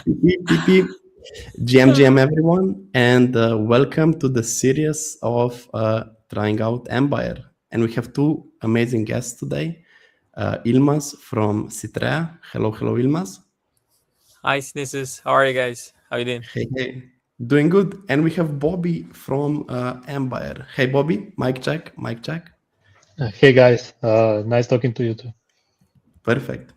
PP, GM everyone, and welcome to the series of trying out Ambire. And we have two amazing guests today. Yilmaz from Citrea. Hello, Yilmaz. Hi, Cinesius. How are you guys? How you doing? Hey. Doing good. And we have Bobby from Ambire. Hey, Bobby. Mic check, mic check. Hey guys, nice talking to you too. Perfect.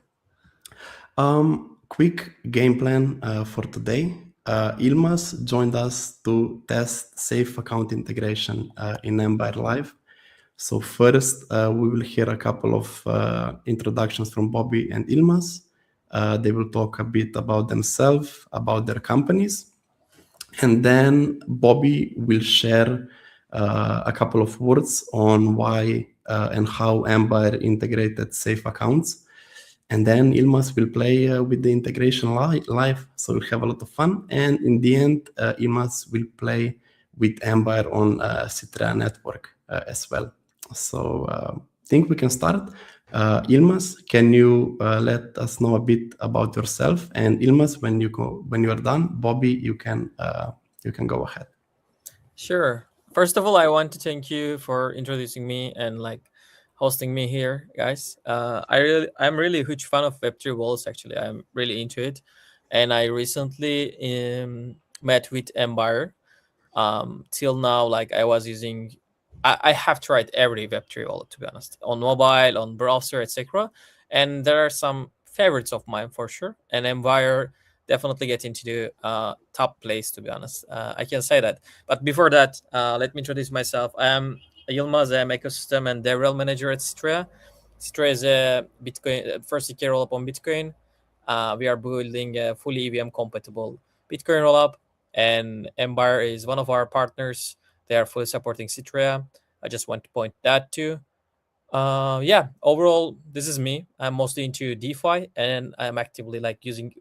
Quick game plan for today. Yilmaz joined us to test safe account integration in Ambire Live. So first, we will hear a couple of introductions from Bobby and Yilmaz. They will talk a bit about themselves, about their companies. And then Bobby will share a couple of words on why and how Ambire integrated safe accounts. And then Yilmaz will play with the integration live, so we'll have a lot of fun. And in the end, Yilmaz will play with Ambire on Citrea network as well. So I think we can start. Yilmaz, can you let us know a bit about yourself? And Yilmaz, when you are done, Bobby, you can go ahead. Sure. First of all, I want to thank you for introducing me and hosting me here, guys. I'm really a huge fan of Web3 walls. Actually, I'm really into it, and I recently met with Ambire. Till now, I was using. I have tried every Web3 wallet, to be honest, on mobile, on browser, etc. And there are some favorites of mine for sure. And Ambire definitely get into the top place, to be honest. I can say that. But before that, let me introduce myself. I am Yilmaz. I am ecosystem and DevRel manager at Citrea. Citrea is a Bitcoin first key rollup on Bitcoin. We are building a fully EVM compatible Bitcoin rollup, and Ambire is one of our partners. They are fully supporting Citrea. I just want to point that too. Yeah, overall, this is me. I'm mostly into DeFi, and I'm actively using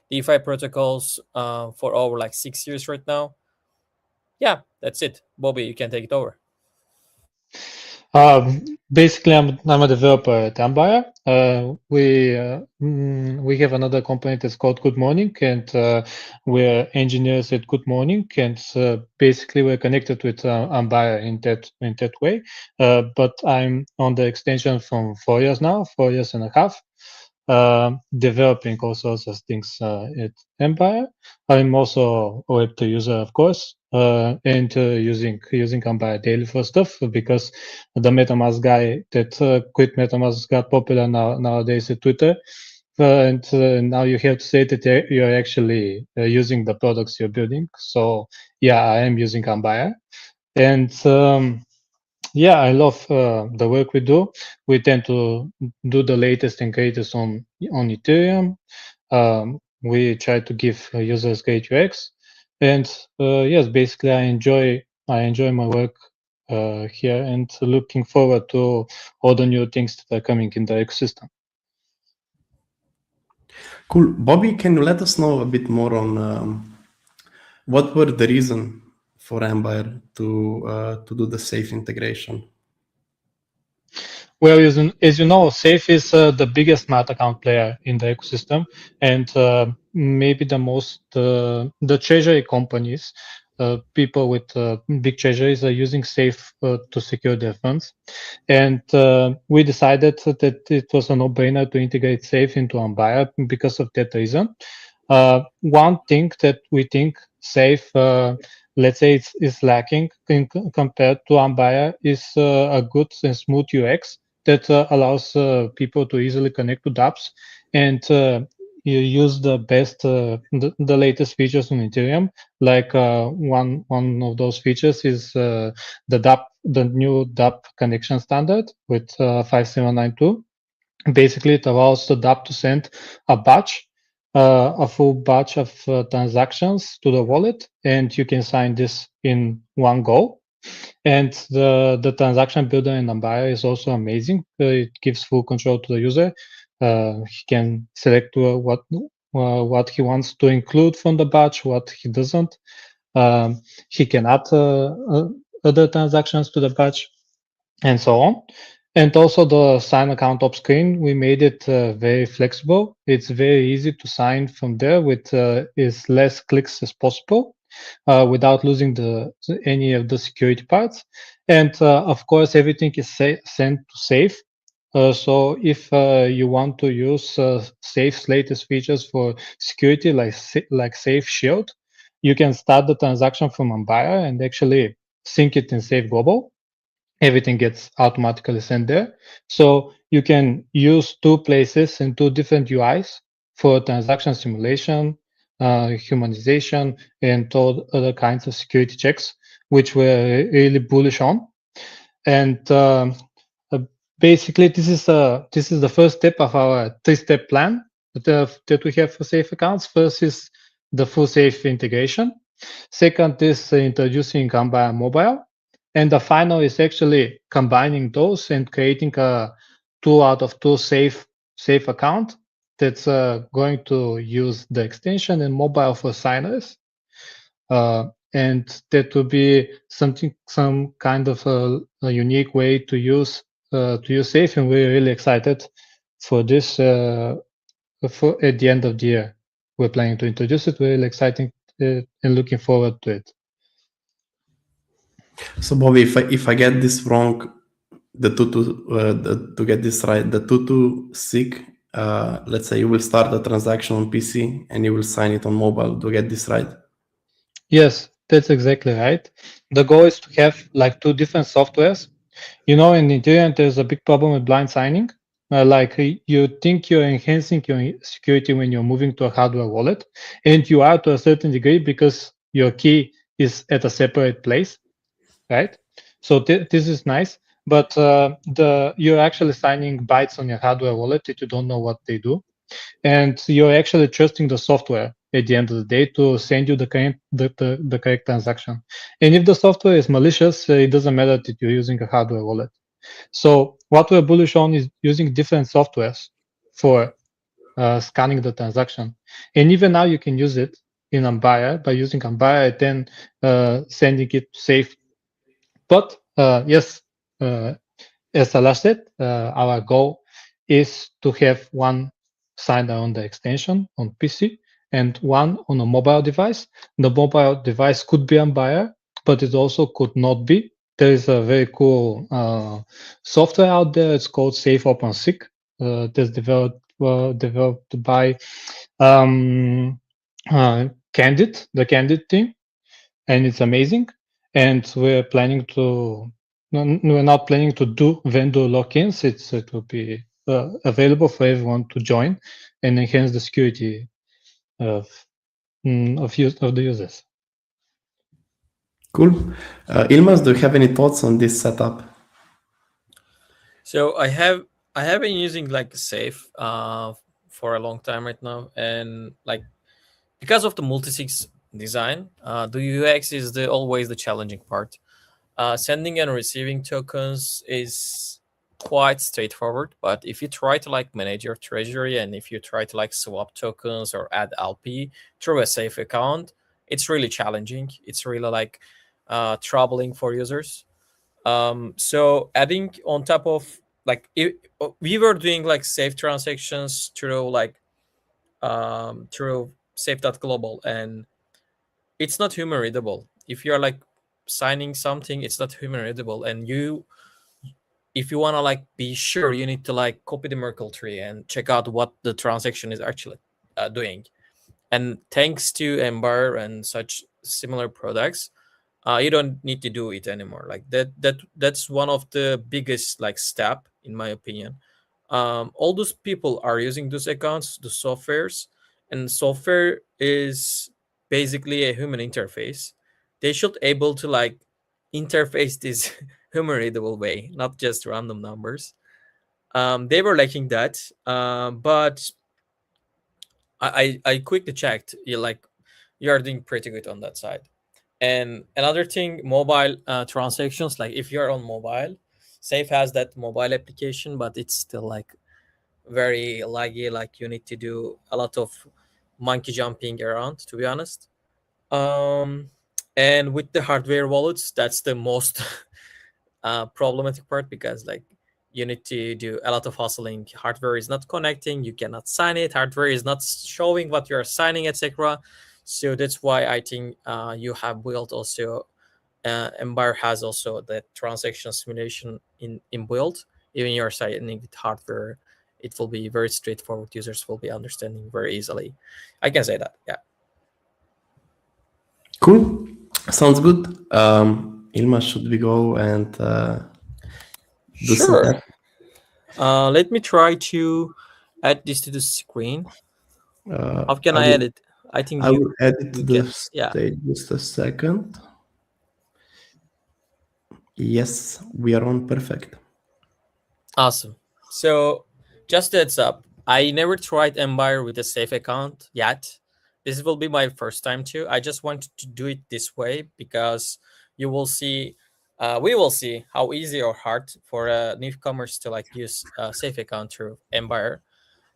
DeFi protocols for over 6 years right now. Yeah, that's it. Bobby, you can take it over. Basically, I'm a developer at Ambire. We have another company that's called Good Morning, and we're engineers at Good Morning, and basically we're connected with Ambire in that way. But I'm on the extension from 4 years now, 4 years and a half. Developing all sorts of things at Ambire. I'm also a Web2 user, of course, and using Ambire daily for stuff, because the MetaMask guy that quit MetaMask got popular nowadays at Twitter. And now you have to say that you're actually using the products you're building. So yeah, I am using Ambire. And yeah, I love the work we do. We tend to do the latest and greatest on Ethereum. We try to give users great UX, and yes, basically, I enjoy my work here, and looking forward to all the new things that are coming in the ecosystem. Cool, Bobby. Can you let us know a bit more on what were the reason for Ambire to do the safe integration? Well, as you know, Safe is the biggest smart account player in the ecosystem, and maybe the treasury companies, people with big treasuries are using Safe to secure their funds. And we decided that it was a no-brainer to integrate Safe into Ambire because of that reason. One thing that we think Safe, let's say, is lacking compared to Ambire is a good and smooth UX that allows people to easily connect to dApps and you use the best, the latest features on Ethereum. Like one of those features is the new dApp connection standard with 5792. Basically, it allows the dApp to send a full batch of transactions to the wallet, and you can sign this in one go. And the transaction builder in Ambire is also amazing. It gives full control to the user. He can select what he wants to include from the batch, what he doesn't. He can add other transactions to the batch, and so on. And also the sign account off screen, we made it very flexible. It's very easy to sign from there with as less clicks as possible without losing any of the security parts. And of course, everything is sent to safe. So if you want to use Safe's latest features for security, like Safe Shield, you can start the transaction from Ambire and actually sync it in Safe Global. Everything gets automatically sent there. So you can use two places and two different UIs for transaction simulation, humanization, and all other kinds of security checks, which we're really bullish on. And uh, basically, this is the first step of our three-step plan that we have for safe accounts. First is the full safe integration. Second is introducing Ambire Mobile. And the final is actually combining those and creating a 2 out of 2 safe account that's going to use the extension and mobile for signers. And that will be some kind of a unique way to use Safe, and we're really excited for this. For at the end of the year, we're planning to introduce it. We're really excited and looking forward to it. So Bobby, if I get this wrong, to get this right, the tutu SIG, let's say you will start the transaction on PC and you will sign it on mobile. To get this right? Yes, that's exactly right. The goal is to have like two different softwares. In Ethereum, there's a big problem with blind signing. You think you're enhancing your security when you're moving to a hardware wallet, and you are to a certain degree because your key is at a separate place, right? So this is nice, but you're actually signing bytes on your hardware wallet that you don't know what they do, and you're actually trusting the software at the end of the day to send you the correct transaction. And if the software is malicious, it doesn't matter that you're using a hardware wallet. So what we're bullish on is using different softwares for scanning the transaction. And even now you can use it in Ambire by using Ambire and then sending it to Safe. But yes, as Alash said, our goal is to have one signer on the extension on PC and one on a mobile device. The mobile device could be Ambire, but it also could not be. There is a very cool software out there. It's called Safe OpenSig. That's developed by Candid, the Candid team, and it's amazing. And we're not planning to do vendor lock-ins. It will be available for everyone to join and enhance the security of the users. Cool. Yilmaz, do you have any thoughts on this setup? So I have been using like Safe for a long time right now, and like because of the multi-sig design, the UX is always the challenging part. Sending and receiving tokens is quite straightforward, but if you try to like manage your treasury and if you try to like swap tokens or add LP through a Safe account, it's really challenging. It's really like troubling for users. So adding on top of like we were doing like Safe transactions through through safe.global, and it's not human readable. If you're like signing something, it's not human readable, and if you want to like be sure, you need to like copy the Merkle tree and check out what the transaction is actually doing. And thanks to Ambire and such similar products, you don't need to do it anymore. Like that's one of the biggest like step in my opinion. All those people are using those accounts, the softwares, and software is basically a human interface. They should able to like interface this human readable way, not just random numbers. They were lacking that, but I quickly checked. You are doing pretty good on that side. And another thing, mobile transactions. Like if you're on mobile, Safe has that mobile application, but it's still like very laggy. Like you need to do a lot of monkey jumping around, to be honest. Um, and with the hardware wallets, that's the most problematic part, because like you need to do a lot of hustling. Hardware is not connecting, you cannot sign it, hardware is not showing what you're signing, etc. So that's why I think you have built also Ambire has also the transaction simulation in build. Even you're signing with hardware, it will be very straightforward. Users will be understanding very easily. I can say that. Yeah. Cool. Sounds good. Yilmaz, should we go and do some Sure. tests? Let me try to add this to the screen. How can I will, edit? I think I will edit you the can. Yeah. stage just a second. Yes, we are on. Perfect. Awesome. So just heads up, I never tried Ambire with a safe account yet. This will be my first time too. I just wanted to do it this way because you will see, we will see how easy or hard for newcomers to like use a safe account through Ambire.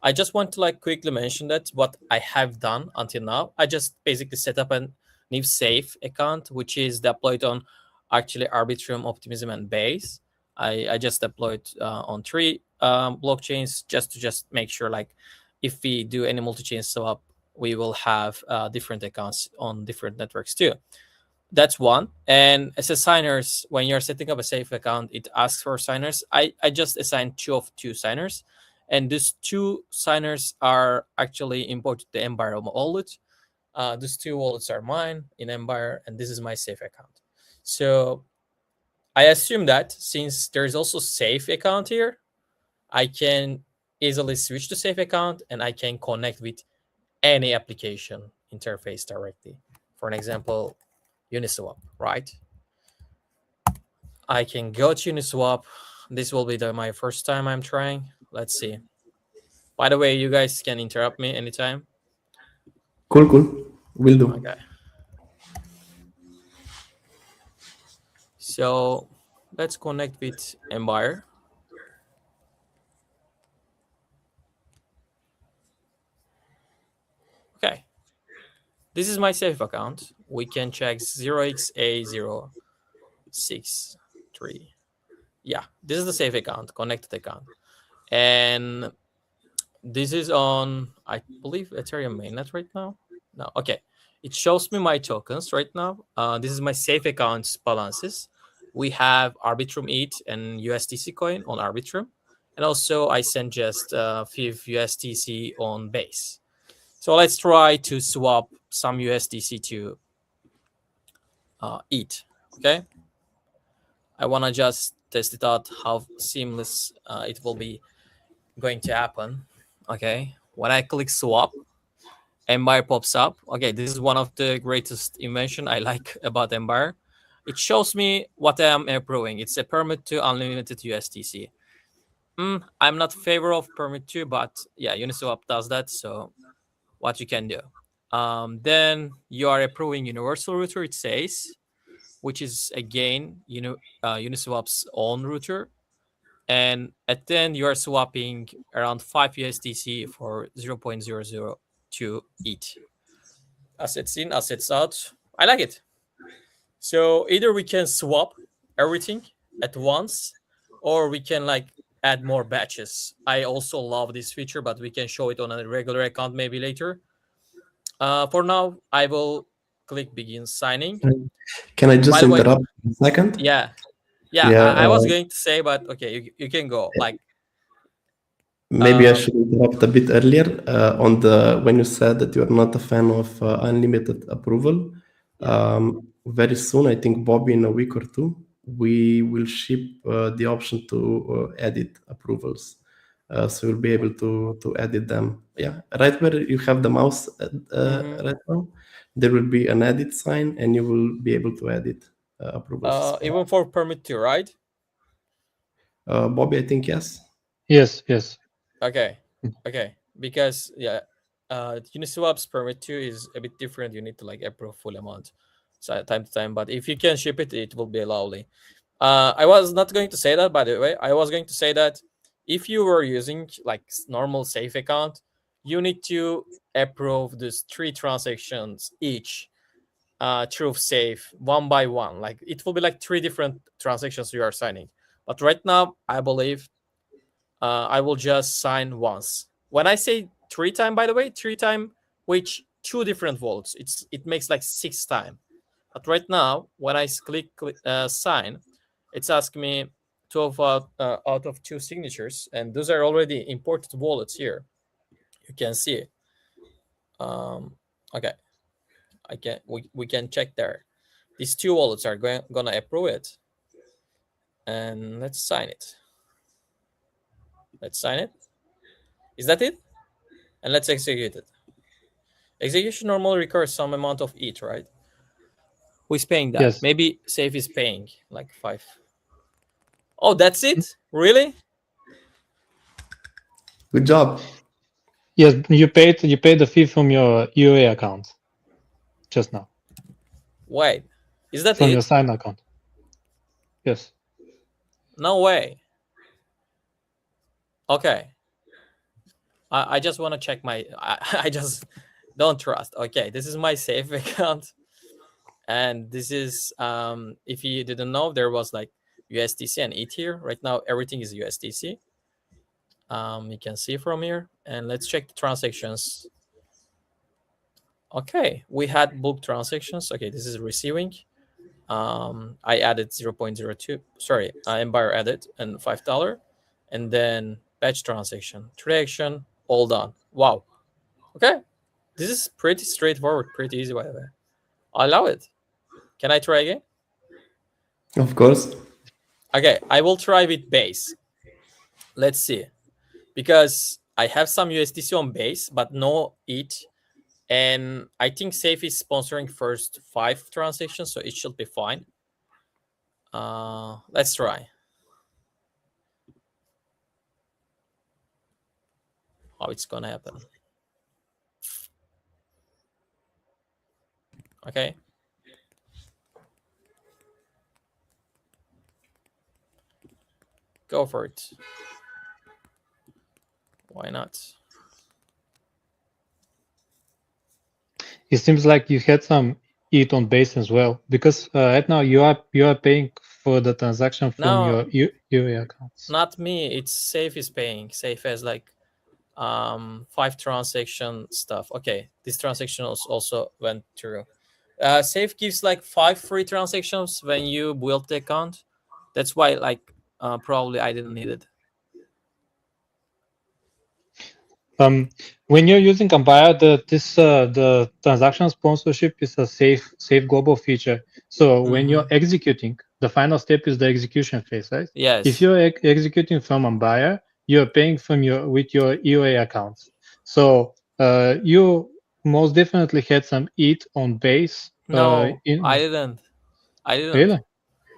I just want to like quickly mention that what I have done until now, I just basically set up a new safe account, which is deployed on actually Arbitrum, Optimism, and Base. I just deployed on 3 blockchains just to make sure like if we do any multi-chain swap, we will have different accounts on different networks too. That's one. And as a signers, when you're setting up a safe account, it asks for signers. I just assigned 2 signers, and these 2 signers are actually imported to Ambire wallet. These 2 wallets are mine in Ambire, and this is my safe account. So I assume that since there's also safe account here, I can easily switch to safe account and I can connect with any application interface directly. For an example, Uniswap, right? I can go to Uniswap. This will be my first time I'm trying. Let's see. By the way, you guys can interrupt me anytime. Cool. Will do. Okay. So let's connect with Ambire. Okay. This is my safe account. We can check 0xa063. Yeah, this is the safe account, connected account. And this is on, I believe, Ethereum mainnet right now. No, okay. It shows me my tokens right now. This is my safe accounts balances. We have Arbitrum ETH and USDC coin on Arbitrum. And also I sent just few USDC on Base. So let's try to swap some USDC to ETH, okay? I want to just test it out how seamless it will be going to happen. Okay, when I click swap, Ambire pops up. Okay, this is one of the greatest invention I like about Ambire. It shows me what I am approving. It's a permit to unlimited USDC. I'm not favor of permit to, but yeah, Uniswap does that. So what you can do. Then you are approving universal router, it says, which is again Uniswap's own router. And at the end, you are swapping around 5 USDC for 0.002 ETH. Assets in, assets out. I like it. So either we can swap everything at once, or we can like add more batches. I also love this feature, but we can show it on a regular account maybe later. For now, I will click begin signing. Can I just By the way, interrupt a second? Yeah. Yeah, I was going to say, but okay, you can go. Like maybe I should interrupt a bit earlier on the when you said that you are not a fan of unlimited approval. Very soon, I think Bobby, in a week or 2, we will ship the option to edit approvals. So you'll be able to edit them. Yeah, right where you have the mouse right now, there will be an edit sign, and you will be able to edit approvals. even for permit to, right? Bobby, I think yes. Yes. Okay. Because Uniswap's permit to is a bit different. You need to like approve full amount, so time to time. But if you can ship it, it will be lovely. I was not going to say that, by the way. I was going to say that if you were using like normal safe account, you need to approve these 3 transactions each through safe one by one. Like it will be like 3 different transactions you are signing. But right now, I believe I will just sign once. When I say 3 times, by the way, 3 times which 2 different wallets, it makes like 6 times. But right now, when I click sign, it's asking me 12 out of 2 signatures, and those are already imported wallets here. You can see it. Okay, we can check there. These 2 wallets are gonna approve it, and let's sign it. Let's sign it. Is that it? And let's execute it. Execution normally requires some amount of ETH, right? Who's paying that? Yes. Maybe Safe is paying like 5. Oh, that's it? Really? Good job. Yes, you paid the fee from your UA account just now. Wait, is that From it? your sign account. Yes. No way. Okay. I just want to check my. I just don't trust. Okay, this is my Safe account, and this is if you didn't know, there was like USDC and ETH here. Right now, everything is USDC. You can see from here, and let's check the transactions. Okay, we had bulk transactions. Okay, this is receiving. I added 0.02. Sorry, Ambire added and $5, and then batch transaction, transaction, all done. Wow. Okay, this is pretty straightforward, pretty easy, by the way. I love it. Can I try again? Of course. Okay, I will try with base. Let's see, because I have some USDC on base, but no ETH. And I think Safe is sponsoring first 5 transactions, so it should be fine. Let's try. How it's gonna happen. Okay. Go for it. Why not? It seems like you had some ETH on base as well, because right now you are paying for the transaction from your UA accounts. Not me. It's Safe is paying. Safe has like 5 transaction stuff. Okay, this transaction also went through. Safe gives like 5 free transactions when you build the account. That's why like probably I didn't need it. When you're using Ambire, the transaction sponsorship is a safe global feature. So when you're executing, the final step is the execution phase, right? Yes. If you're executing from Ambire, you're paying with your EOA accounts. So you most definitely had some ETH on base. No, I didn't. Really?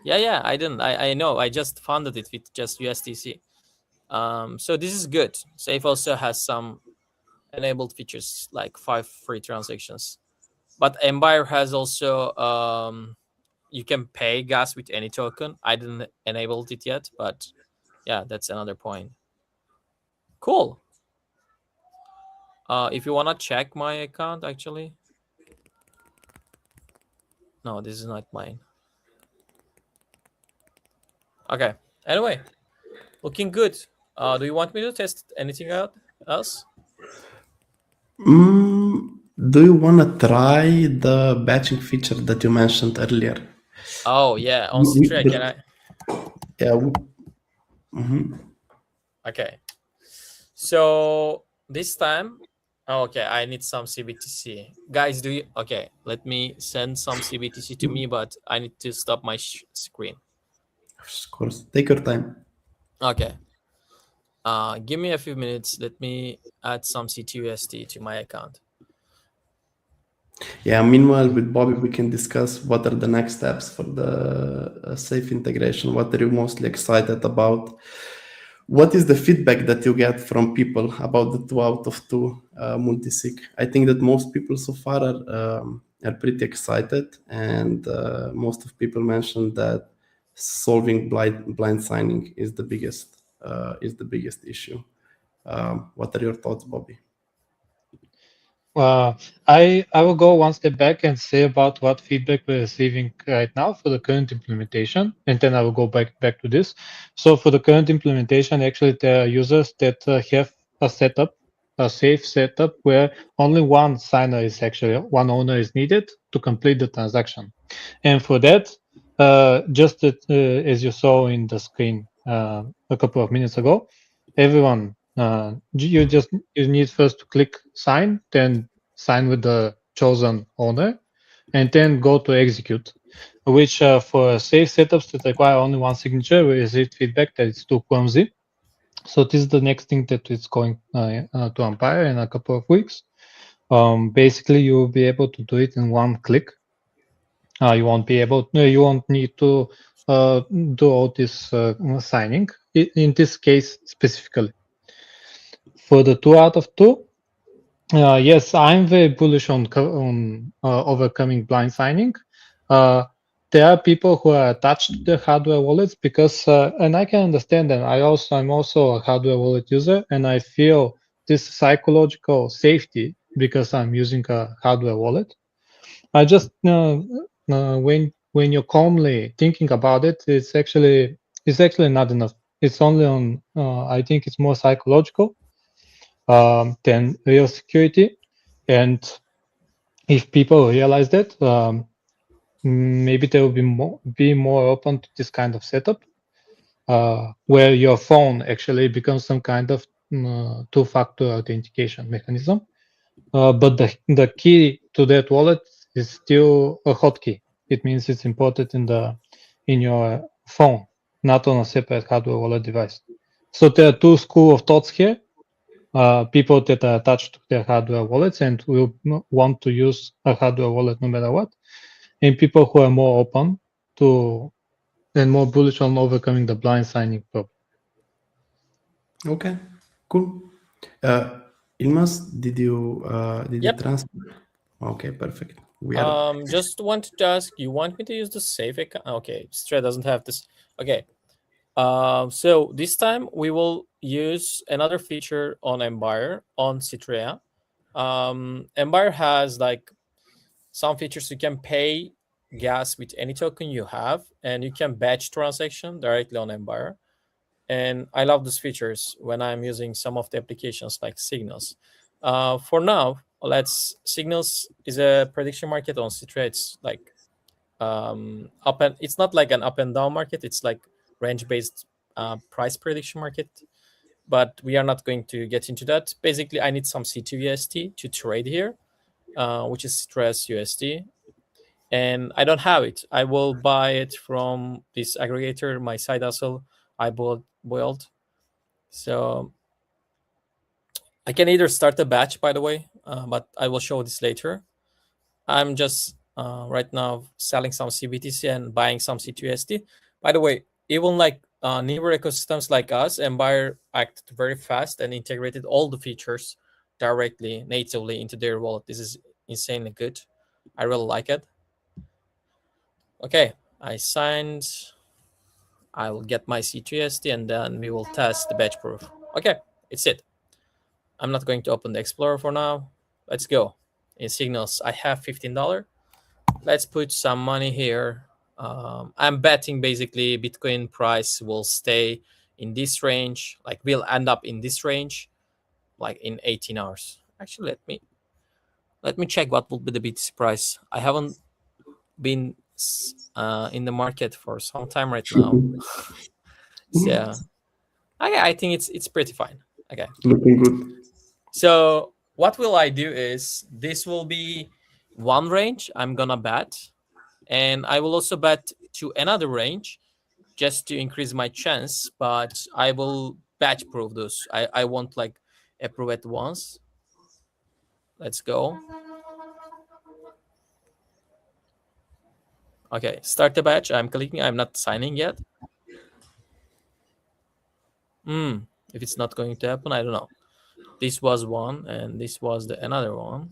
Yeah, I didn't. I know. I just funded it with just USDC. So this is good. Safe also has some enabled features like 5 free transactions, but Ambire has also you can pay gas with any token. I didn't enable it yet, but yeah, that's another point. Cool. If you want to check my account, actually, no, this is not mine. Okay, anyway, looking good. Do you want me to test anything else? Do you want to try the batching feature that you mentioned earlier? Oh yeah, on Citrea, can I? Yeah. Okay. So this time, okay, I need some CBTC. Guys, okay, let me send some CBTC to me, but I need to stop my screen. Of course, take your time. Okay. Give me a few minutes. Let me add some CTUSD to my account. Yeah, meanwhile, with Bobby, we can discuss what are the next steps for the Safe integration. What are you mostly excited about? What is the feedback that you get from people about the 2 out of 2 multisig? I think that most people so far are pretty excited, and most of people mentioned that solving blind signing is the biggest issue. What are your thoughts, Bobby? I will go one step back and say about what feedback we're receiving right now for the current implementation, and then I will go back to this. So for the current implementation, actually there are users that have a setup, a safe setup where only one signer is actually one owner is needed to complete the transaction, and for that, just as you saw in the screen a couple of minutes ago, everyone you need first to click sign, then sign with the chosen owner, and then go to execute, which for safe setups that require only one signature, we received feedback that it's too clumsy. So this is the next thing that is going to Ambire in a couple of weeks. Basically, you will be able to do it in one click. You won't be able. You won't need to do all this signing. In this case specifically, for the 2 out of 2, yes, I'm very bullish on overcoming blind signing. There are people who are attached to the hardware wallets because, and I can understand them. I'm also a hardware wallet user, and I feel this psychological safety because I'm using a hardware wallet. I just when you're calmly thinking about it, it's actually not enough. It's only on. I think it's more psychological than real security. And if people realize that, maybe they will be more open to this kind of setup, where your phone actually becomes some kind of two-factor authentication mechanism. But the key to that wallet is still a hotkey. It means it's imported in your phone, not on a separate hardware wallet device. So there are two schools of thoughts here. People that are attached to their hardware wallets and will want to use a hardware wallet no matter what, and people who are more open to and more bullish on overcoming the blind signing problem. Okay, cool. Yilmaz, did you Yep. transfer? Okay, perfect. We are Just wanted to ask, you want me to use the safe account? Okay, Citrea doesn't have this. Okay. So this time we will use another feature on Ambire on Citrea. Ambire has like some features. You can pay gas with any token you have, and you can batch transaction directly on Ambire. And I love these features when I'm using some of the applications like Signals. For now, Signals is a prediction market on Citrea. It's like up and it's not like an up and down market. It's like range based price prediction market. But we are not going to get into that. Basically, I need some CTUST to trade here, which is Stress USD, and I don't have it. I will buy it from this aggregator, my side hustle I built. So I can either start a batch, by the way, but I will show this later. I'm just right now selling some CBTC and buying some CTUSD. By the way, even like newer ecosystems like us, Ambire acted very fast and integrated all the features directly, natively into their wallet. This is insanely good. I really like it. Okay, I signed. I will get my CTUSD and then we will test the batch proof. Okay, it's it. I'm not going to open the Explorer for now. Let's go. In Signals, I have $15. Let's put some money here. I'm betting basically Bitcoin price will stay in this range, like we'll end up in this range, like in 18 hours. Actually, let me check what will be the BTC price. I haven't been in the market for some time right now. So okay, I think it's pretty fine. Okay. looking good. So what will I do is this will be one range I'm gonna bet, and I will also bet to another range just to increase my chance, but I will batch proof those. I won't like approve at once. Let's go. Okay, start the batch. I'm clicking. I'm not signing yet. If it's not going to happen, I don't know. This was one, and this was the another one.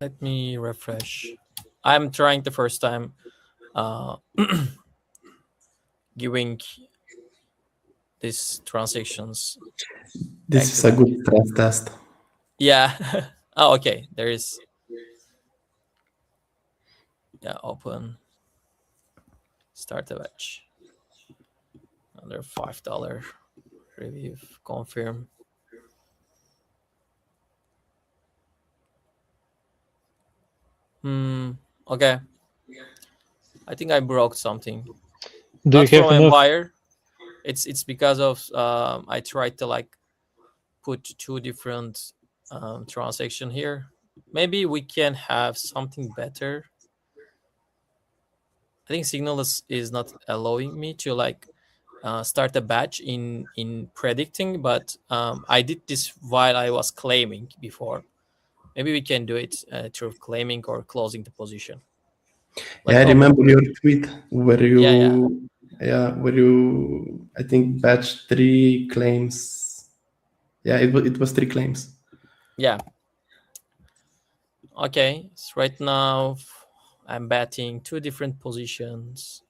Let me refresh. I'm trying the first time giving these transactions. This is a good stress test. Yeah. Oh, okay. There is. Yeah, open. Start a batch. Another $5. Review. Confirm. Okay. I think I broke something. Do Not you have from enough? Ambire. It's because of I tried to like put two different transaction here. Maybe we can have something better. I think Signal is not allowing me to like start a batch in predicting, but I did this while I was claiming before. Maybe we can do it through claiming or closing the position. Yeah, I remember your tweet where you, where you, I think batch 3 claims. Yeah, it was 3 claims. Yeah. Okay, so right now I'm betting two different positions.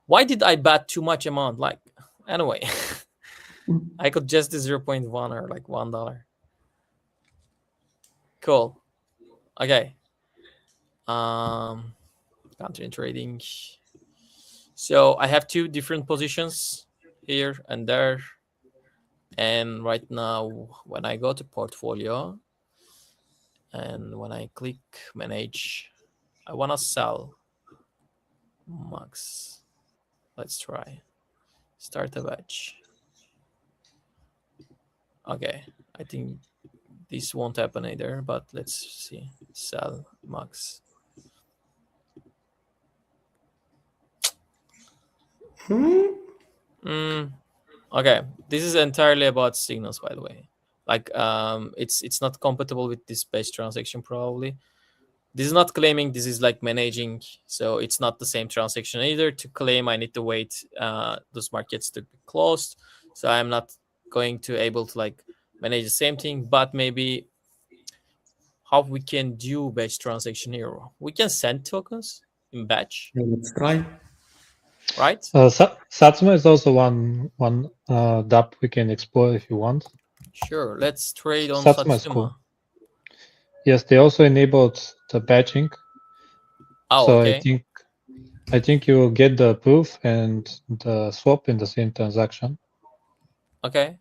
Why did I bet too much amount? Like, anyway, I could just do 0.1 or like $1. Cool. Okay. Country trading. So I have two different positions here and there. And right now, when I go to portfolio and when I click manage, I want to sell max. Let's try. Start a batch. Okay, I think this won't happen either, but let's see. Sell max. Okay, this is entirely about signals, by the way. Like, it's not compatible with this batch transaction probably. This is not claiming. This is like managing. So it's not the same transaction either. To claim, I need to wait those markets to be closed. So I'm not going to able to like manage the same thing. But maybe how we can do batch transaction here? We can send tokens in batch, Let's try. right? Satsuma is also one DApp we can explore if you want. Sure. Let's trade on Satsuma is Satsuma. cool. Yes, they also enabled the batching. Oh, so okay. I think you will get the proof and the swap in the same transaction. Okay.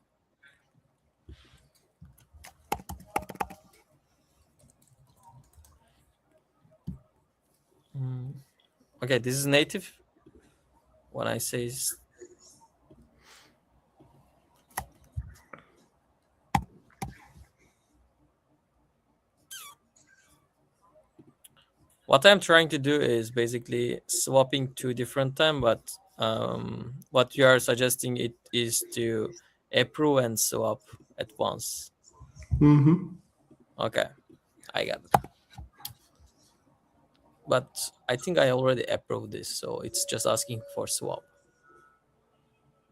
Okay, this is native. When I say what I'm trying to do is basically swapping two different time, but what you are suggesting it is to approve and swap at once. Okay, I got it. But I think I already approved this, so it's just asking for swap.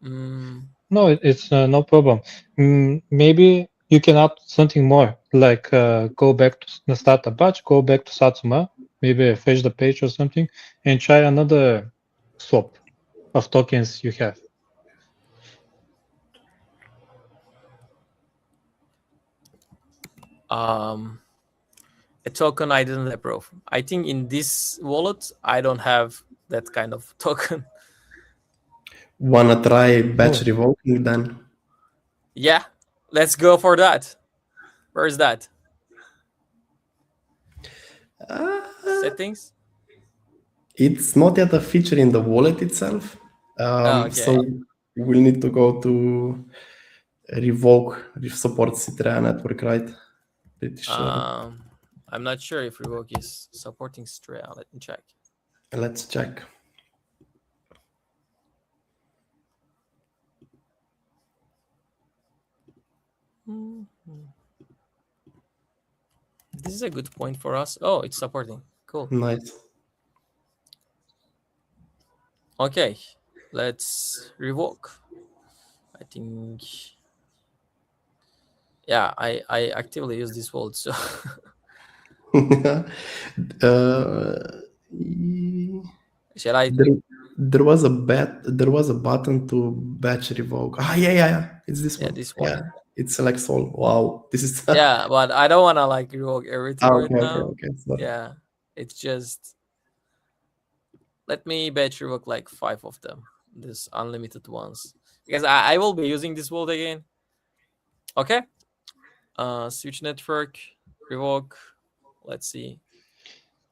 No, it's no problem. Maybe you can add something more, like go back to start a batch, go back to Satsuma, maybe refresh the page or something, and try another swap of tokens you have. A token I didn't approve. I think in this wallet I don't have that kind of token. Wanna try batch revoking then? Yeah, let's go for that. Where's that? Settings? It's not yet a feature in the wallet itself. Okay. So we'll need to go to revoke support Citrea network, right? Pretty sure. I'm not sure if Revoke is supporting Citrea. Let me check. Let's check. This is a good point for us. Oh, it's supporting. Cool. Nice. Okay, let's revoke. I think. Yeah, I actively use this wallet, so. Shall I There was a button to batch revoke. Yeah. It's this Yeah, one. this Yeah, one. it selects all. Wow, this is. Yeah, but I don't want to like revoke everything right now. Okay. Sorry. Yeah, it's just let me batch revoke like 5 of them, this unlimited ones, because I will be using this world again. Okay. Switch network, revoke. Let's see.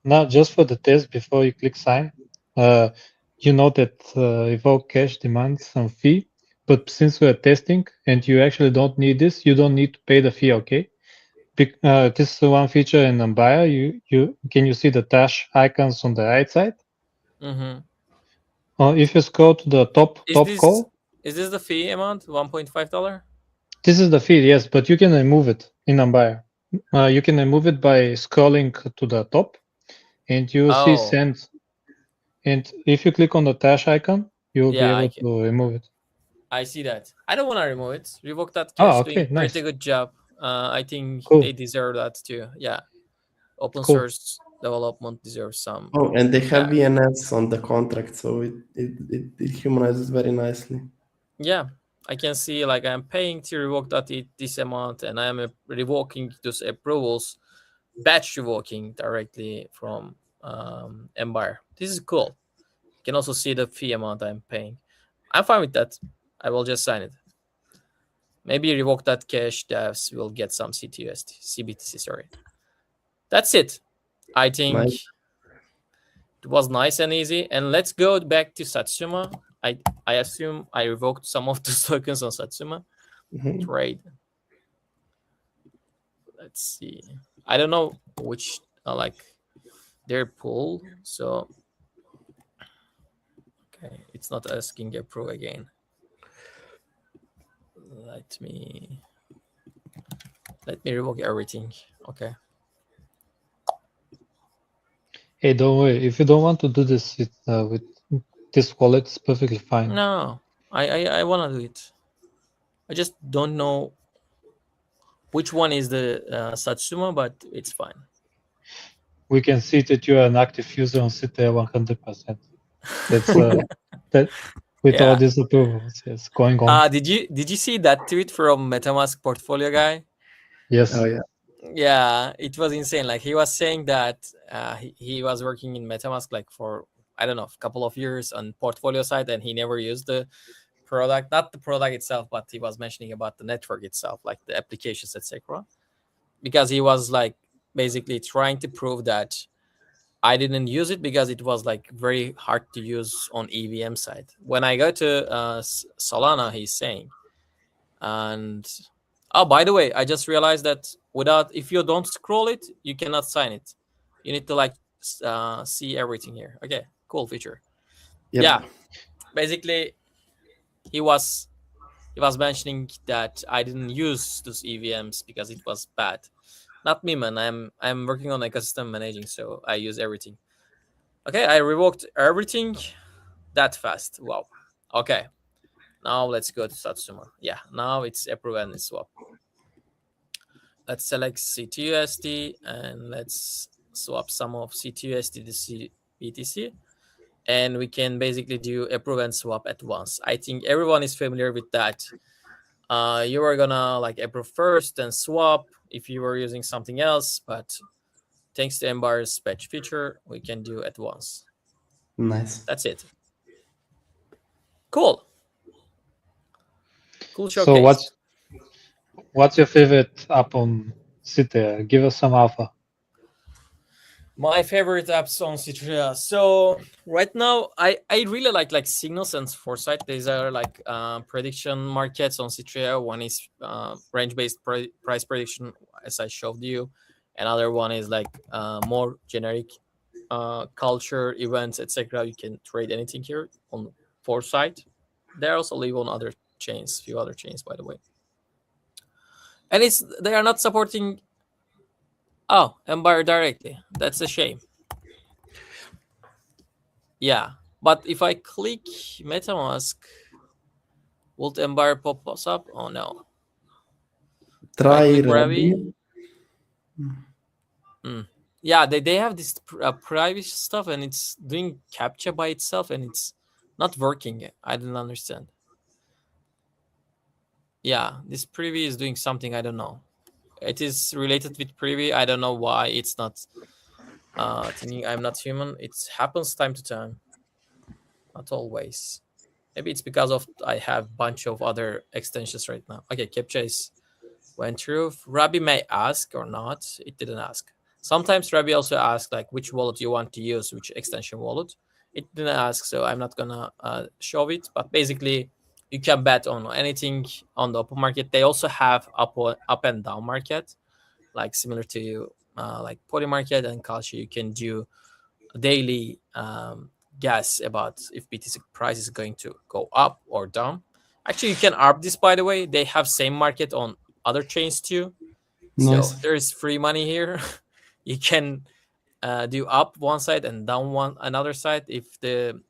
Now, just for the test, before you click sign, you know that evoke cache demands some fee, but since we're testing and you actually don't need this, you don't need to pay the fee, okay? This is one feature in Ambire. Can you see the dash icons on the right side? Mm-hmm. If you scroll to the top call, Is this the fee amount? $1.5? this is the fee, yes, but you can remove it in Ambire. You can remove it by scrolling to the top, and you will see Oh, send. And if you click on the dash icon, you will be yeah, able to remove it. I see that. I don't want to remove it. Revoke that Oh, cache, okay, doing pretty nice, good job. I think cool, they deserve that too. Yeah, open cool. source development deserves some. Oh, and they have Yeah, VNS on the contract, so it humanizes very nicely. yeah. I can see like I'm paying to revoke that this amount, and I'm revoking those approvals, batch revoking directly from Ambire. This is cool. You can also see the fee amount I'm paying. I'm fine with that. I will just sign it. Maybe revoke that cache. Devs will get some CBTC. Sorry. That's it. I think Nice. it was nice and easy. And let's go back to Satsuma. I assume I revoked some of the tokens on Satsuma. Mhm. Trade. Let's see. I don't know which like their pool. So okay, it's not asking approve again. Let me revoke everything. Okay. Hey, don't worry. If you don't want to do this with this wallet, it's perfectly fine. No, I wanna do it. I just don't know which one is the Satsuma, but it's fine. We can see that you are an active user on Citrea 100%. That's that with all Yeah. these approvals, yes, going on. Did you see that tweet from MetaMask portfolio guy? Yes, Oh yeah. Yeah, it was insane. Like he was saying that he was working in MetaMask like for I don't know a couple of years on portfolio side, and he never used the product, not the product itself, but he was mentioning about the network itself, like the applications, etc. Because he was like basically trying to prove that I didn't use it because it was like very hard to use on EVM side. When I go to Solana, he's saying, and oh, by the way, I just realized that if you don't scroll it, you cannot sign it. You need to like see everything here. Okay, cool feature. Yep. Yeah, basically he was mentioning that I didn't use those EVMs because it was bad. Not me, man. I'm working on ecosystem managing, so I use everything. Okay, I revoked everything that fast. Wow. Okay, now let's go to Satsuma. Yeah, now it's approve and swap. Let's select CTUSD and let's swap some of CTUSD to BTC. And we can basically do approve and swap at once. I think everyone is familiar with that. You are gonna like approve first and swap if you were using something else, but thanks to Ambire's patch feature, we can do at once. Nice. That's it. Cool. Cool showcase. so what's your favorite app on Citrea? Give us some alpha. My favorite apps on Citrea. So right now, I really like Signals and Foresight. These are like prediction markets on Citrea. One is range-based price prediction, as I showed you. Another one is like more generic culture, events, etc. You can trade anything here on Foresight. They also live on other chains, few other chains, by the way. And they are not supporting Ambire directly. That's a shame. Yeah, but if I click MetaMask, will Ambire pop up? Oh no. Try Click Rabi. Yeah, they have this private stuff, and it's doing captcha by itself, and it's Not working. I didn't understand. Yeah, this privy is doing something. I don't know. It is related with privy. I don't know why it's not thinking I'm not human. It happens time to time, not always. Maybe it's because of I have bunch of other extensions right now. Okay, captcha is went through. Rabbi may ask or not. It didn't ask. Sometimes Rabbi also asks like which wallet you want to use, which extension wallet. It didn't ask, so I'm not gonna show it. But basically, you can bet on anything on the open market. They also have up and down market, like similar to like Poly market and Kalshi. You can do a daily guess about if BTC price is going to go up or down. Actually, you can ARB this, by the way. They have same market on other chains too. So Nice. there is free money here. You can do up one side and down another side. If the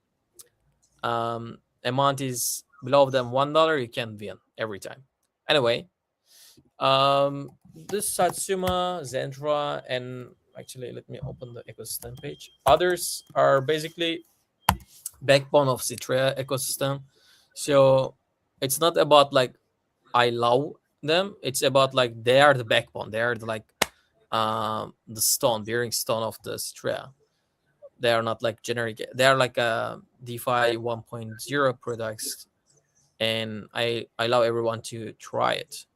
amount is below than $1, you can win every time. Anyway, this Satsuma, Zentra, and actually let me open the ecosystem page. Others are basically backbone of Citrea ecosystem. So it's not about like I love them. It's about like they are the backbone. They are like the stone, bearing stone of the Citrea. They are not like generic. They are like a DeFi 1.0 products, and I love everyone to try it.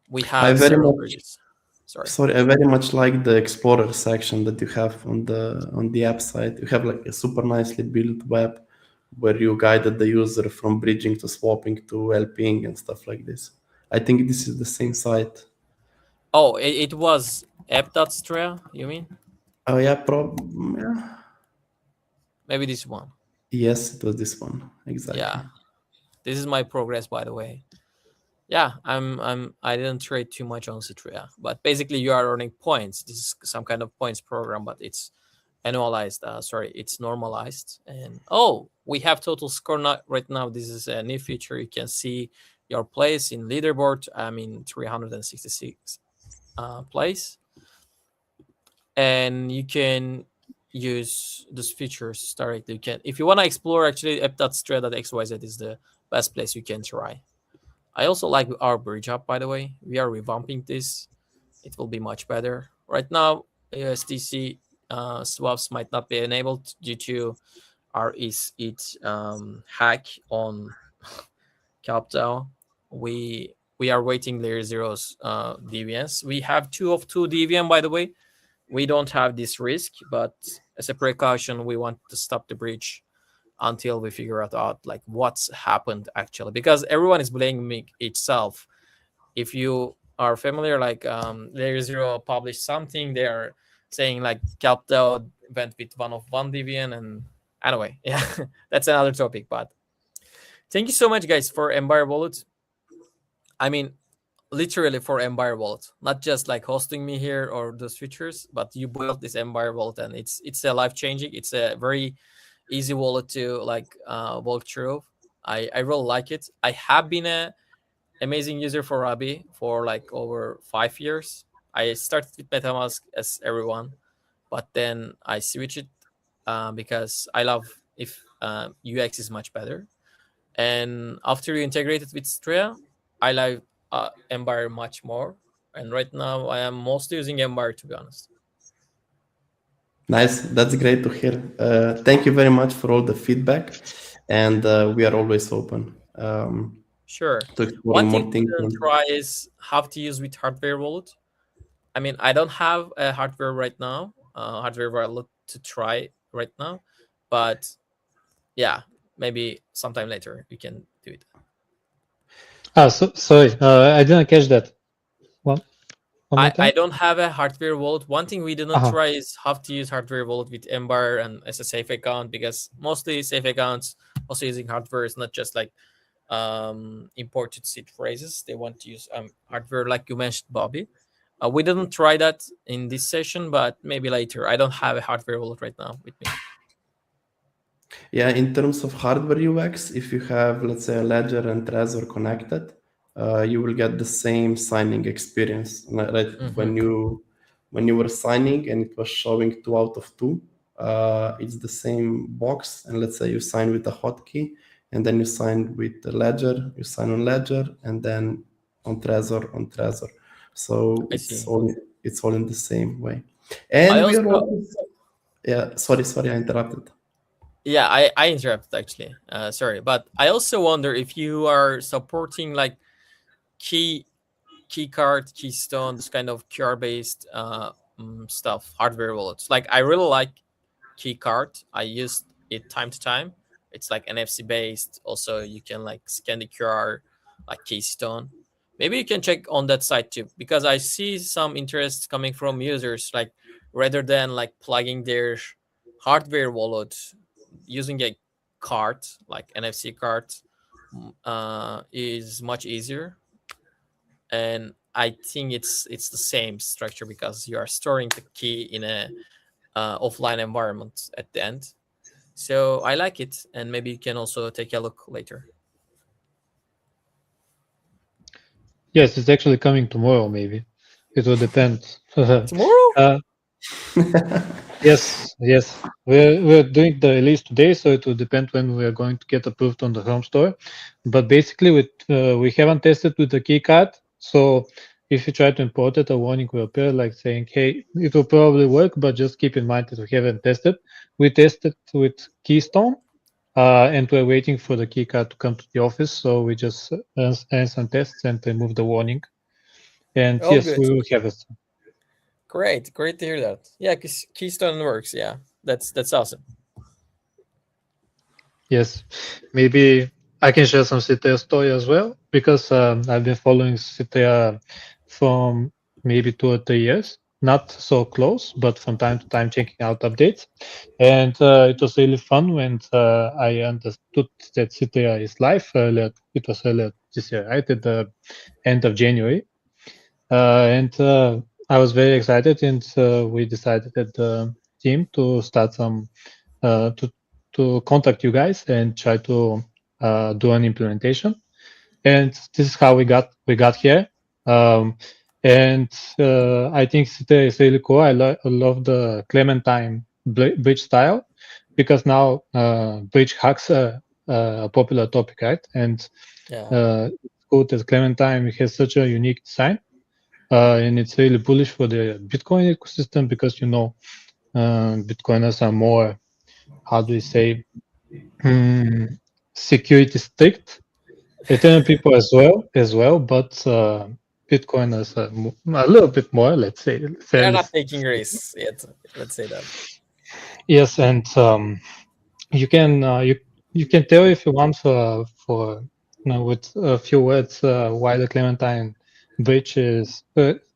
We I have very several much bridges. Sorry. Sorry, I very much like the Explorer section that you have on the app side. You have like a super nicely built web where you guided the user from bridging to swapping to LPing and stuff like this. I think this is the same site. Oh, it was app.strea, you mean? Oh yeah, yeah. Maybe this one. Yes, it was this one exactly. Yeah. This is my progress, by the way. Yeah, I didn't trade too much on Citrea, but basically you are earning points. This is some kind of points program, but it's annualized. It's normalized. And we have total score right now. This is a new feature. You can see your place in leaderboard. I'm in 366 place, and you can use these features directly. You can, if you want to explore, actually app.strea.xyz is the best place you can try. I also like our bridge up, by the way. We are revamping this. It will be much better. Right now, USDC swaps might not be enabled due to our hack on Capital. We are waiting layer zero's DVNs. We have 2 of 2 DVN, by the way. We don't have this risk, but as a precaution, we want to stop the breach until we figure out like what's happened actually, because everyone is blaming itself. If you are familiar, like layer zero published something, they are saying like Capital went with 1 of 1 DVN, and anyway, yeah, that's another topic. But thank you so much, guys, for Ambire Wallet. I mean, literally for Ambire Wallet, not just like hosting me here or those features, but you built this Ambire Wallet, and it's a life changing. It's a very easy wallet to like walk through. I really like it. I have been a amazing user for Rabbi for like over 5 years. I started with MetaMask as everyone, but then I switched it because I love if UX is much better. And after you integrate it with Citrea, I like Ambire much more. And right now, I am mostly using Ambire, to be honest. Nice. That's great to hear. Thank you very much for all the feedback, and we are always open. Sure. To explore One more thing things. to try is how to use with hardware wallet. I mean, I don't have a hardware right now, hardware wallet to try right now, but yeah, maybe sometime later you can do it. Sorry, I didn't catch that. One more time? I don't have a hardware wallet. One thing we did not try is how to use hardware wallet with Ambire and as a safe account, because mostly safe accounts also using hardware is not just like imported seed phrases. They want to use hardware, like you mentioned, Bobby. We didn't try that in this session, but maybe later. I don't have a hardware wallet right now with me. Yeah, in terms of hardware UX, if you have, let's say, a Ledger and Trezor connected, you will get the same signing experience. Right? When you were signing and it was showing 2 out of 2, it's the same box, and let's say you sign with a hotkey, and then you sign with the Ledger, you sign on Ledger, and then on Trezor. So I it's see. all in the same way. I And we are also also, yeah, sorry, I interrupted. Yeah, I interrupted actually. Sorry, but I also wonder if you are supporting like key card, keystone, this kind of QR based stuff, hardware wallets. Like I really like key card. I use it time to time. It's like NFC based. Also, you can like scan the QR, like keystone. Maybe you can check on that site too, because I see some interest coming from users. Like rather than like plugging their hardware wallet using a card like NFC card is much easier, and I think it's the same structure because you are storing the key in a offline environment at the end. So I like it, and maybe you can also take a look later. Yes, it's actually coming tomorrow. Maybe it will depend. Tomorrow? uh, yes, we're doing the release today, so it will depend when we are going to get approved on the Chrome store. But basically, we haven't tested with the keycard, so if you try to import it, a warning will appear like saying, "Hey, it will probably work, but just keep in mind that we haven't tested." We tested with Keystone, and we're waiting for the keycard to come to the office. So we just ran some tests and remove the warning. And Oh, yes, good. we will have it. Great to hear that. Yeah, Keystone works. Yeah, that's awesome. Yes, maybe I can share some Citrea story as well because I've been following Citrea from maybe 2 or 3 years, not so close, but from time to time checking out updates. And it was really fun when I understood that Citrea is live earlier. It was earlier this year, right, at the end of January. And I was very excited, and we decided at the team to start some to contact you guys and try to do an implementation. And this is how we got here. Um, and I think Citera is really cool. I love the Clementine bridge style because now bridge hacks are a popular topic, right? And Yeah. it's cool that Clementine has such a unique design. And it's really bullish for the Bitcoin ecosystem because Bitcoiners are more, how do we say, security strict. Ethereum people as well, but Bitcoiners are a little bit more, let's say, They're fairly. not taking risks yet. Let's say that. Yes, and you can you can tell if you want for with a few words why the Clementine bridge is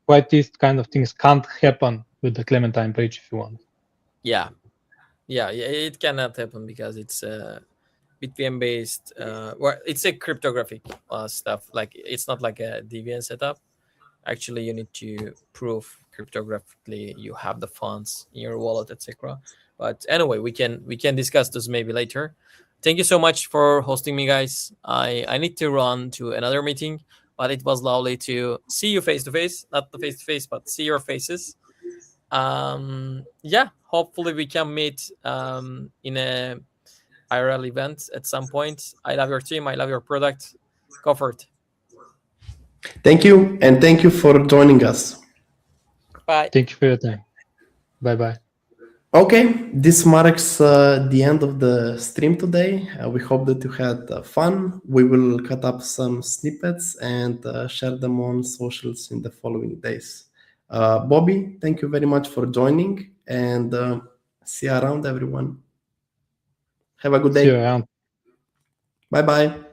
why these kind of things can't happen with the Clementine bridge if you want. Yeah, it cannot happen because it's Bitcoin based. Well, it's a cryptographic stuff. Like it's not like a Debian setup. Actually, you need to prove cryptographically you have the funds in your wallet, etc. But anyway, we can discuss this maybe later. Thank you so much for hosting me, guys. I need to run to another meeting, but it was lovely to see you face to face, not the face to face, but see your faces. Yeah, hopefully we can meet in a IRL event at some point. I love your team. I love your product. Go for it. Thank you, and thank you for joining us. Bye. Thank you for your time. Bye bye. Okay, this marks the end of the stream today. We hope that you had fun. We will cut up some snippets and share them on socials in the following days. Bobby, thank you very much for joining, and see you around, everyone. Have a good See you day. around. Bye bye.